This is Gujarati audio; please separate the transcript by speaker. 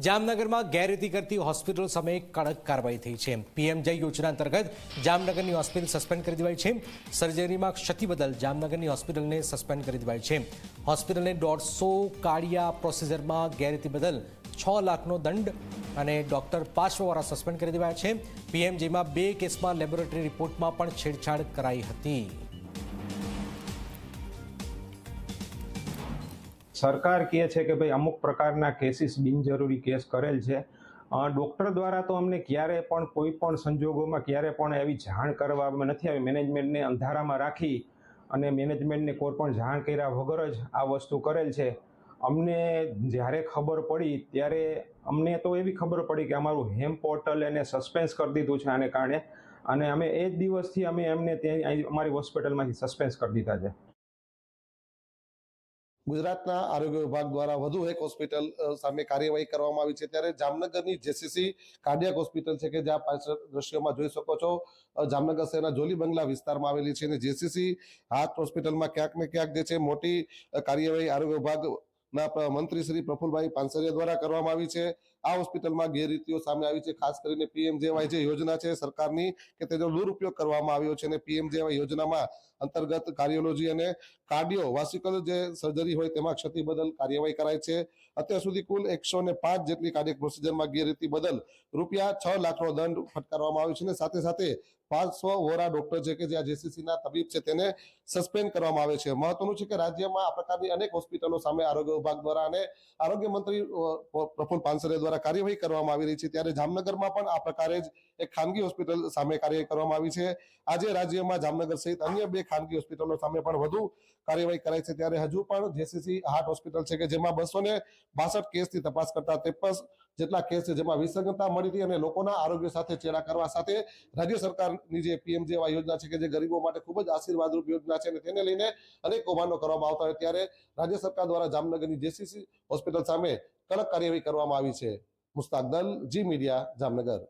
Speaker 1: જામનગરમાં ગેરરીતિ કરતી હોસ્પિટલો સામે કડક કાર્યવાહી થઈ છે। પીએમજય યોજના અંતર્ગત જામનગરની હોસ્પિટલ સસ્પેન્ડ કરી દેવાઈ છે। સર્જરીમાં ક્ષતિ બદલ જામનગરની હોસ્પિટલને સસ્પેન્ડ કરી દેવાઈ છે। હોસ્પિટલને 150 કાળિયા પ્રોસિજરમાં ગેરરીતિ બદલ 6 લાખનો દંડ અને ડોક્ટર 5 વાળા સસ્પેન્ડ કરી દેવાયા છે। પીએમજયમાં 2 કેસમાં લેબોરેટરી રિપોર્ટમાં પણ છેડછાડ કરાઈ હતી।
Speaker 2: सरकार कहे छे कि भाई अमुक प्रकारना केसीस बिनजरूरी केस करेल छे। डॉक्टर द्वारा तो अमने क्यारे पण कोई पण संजोगोमां क्यारे पण एवी जाण करवामां नथी आवी। मेनेजमेंटने अंधारामां राखी अने मेनेजमेंटने कोई पण जाण कर्या वगर ज आ वस्तु करेल छे। अमने ज्यारे खबर पड़ी त्यारे अमने तो एवी खबर पड़ी कि अमारुं हेम पोर्टल एने सस्पेन्स कर दीधुं छे आने कारणे, अने अमे ए ज दिवसथी अमे एमने त्यां अमारी होस्पिટલमांथी सस्पेन्स कर दीधा छे।
Speaker 3: ગુજરાતના આરોગ્ય વિભાગ દ્વારા વધુ એક હોસ્પિટલ સામે કાર્યવાહી કરવામાં આવી છે। ત્યારે જામનગરની જેસીસી કાર્ડિયાક હોસ્પિટલ છે કે જ્યાં પાછળ દ્રશ્યોમાં જોઈ શકો છો જામનગર શહેરના જોલી બંગલા વિસ્તારમાં આવેલી છે અને જેસીસી હાર્ટ હોસ્પિટલમાં ક્યાંક ને ક્યાંક જે છે મોટી કાર્યવાહી આરોગ્ય વિભાગના મંત્રી શ્રી પ્રફુલભાઈ પાનસરિયા દ્વારા કરવામાં આવી છે। આ હોસ્પિટલમાં ગેરરીતિઓ સામે આવી છે। ખાસ કરીને પીએમજેવાય જે યોજના છે સરકારની કે તેનો દુરુપયોગ કરવામાં આવ્યો છે અને પીએમજેવાય યોજનામાં અંતર્ગત કાર્ડિયોલોજી અને કાર્ડિયોવાસ્ક્યુલર જે સર્જરી હોય તેમાં ક્ષતિ બદલ કાર્યવાહી કરાઈ છે। અત્યાર સુધી કુલ 105 જેટલી કાર્ડિયક પ્રોસિજરમાં ગેરરીતિ બદલ રૂપિયા 6 લાખનો દંડ ફટકારવામાં આવ્યો છે અને સાથે સાથે 500 વોરા ડોક્ટર છે કે જે આ જેસીસીના તબીબ છે તેને સસ્પેન્ડ કરવામાં આવે છે। મહત્વનું છે કે રાજ્યમાં આ પ્રકારની અનેક હોસ્પિટલો સામે આરોગ્ય વિભાગ દ્વારા અને આરોગ્ય મંત્રી પ્રફુલ પાનસરિયા દ્વારા કાર્યવાહી કરવામાં આવી રહી છે। ત્યારે જામનગરમાં પણ આ પ્રકારે જ એક ખાનગી હોસ્પિટલ સામે કાર્યવાહી કરવામાં આવી છે। આજે રાજ્યમાં જામનગર સહિત અન્ય 2 ખાનગી હોસ્પિટલો સામે પણ વધુ કાર્યવાહી કરાઈ છે। ત્યારે હજુ પણ જેસીસી હાર્ટ હોસ્પિટલ છે કે જેમાં 262 કેસની તપાસ કરતા 53 જેટલા કેસ છે જેમાં વિસંગતતા મળી હતી અને લોકોના આરોગ્ય સાથે ચેડા કરવા સાથે રાજ્ય સરકારની જે પીએમજેવાય યોજના છે કે જે ગરીબો માટે ખૂબ જ આશીર્વાદરૂપ યોજના છે અને તેને લઈને અનેક કૌભાંડો કરવામાં આવતા હોય ત્યારે રાજ્ય સરકાર દ્વારા જામનગરની જેસીસી હોસ્પિટલ સામે કડક કાર્યવાહી કરવામાં આવી છે। મુસ્તાક દલ, જી મીડિયા, જામનગર।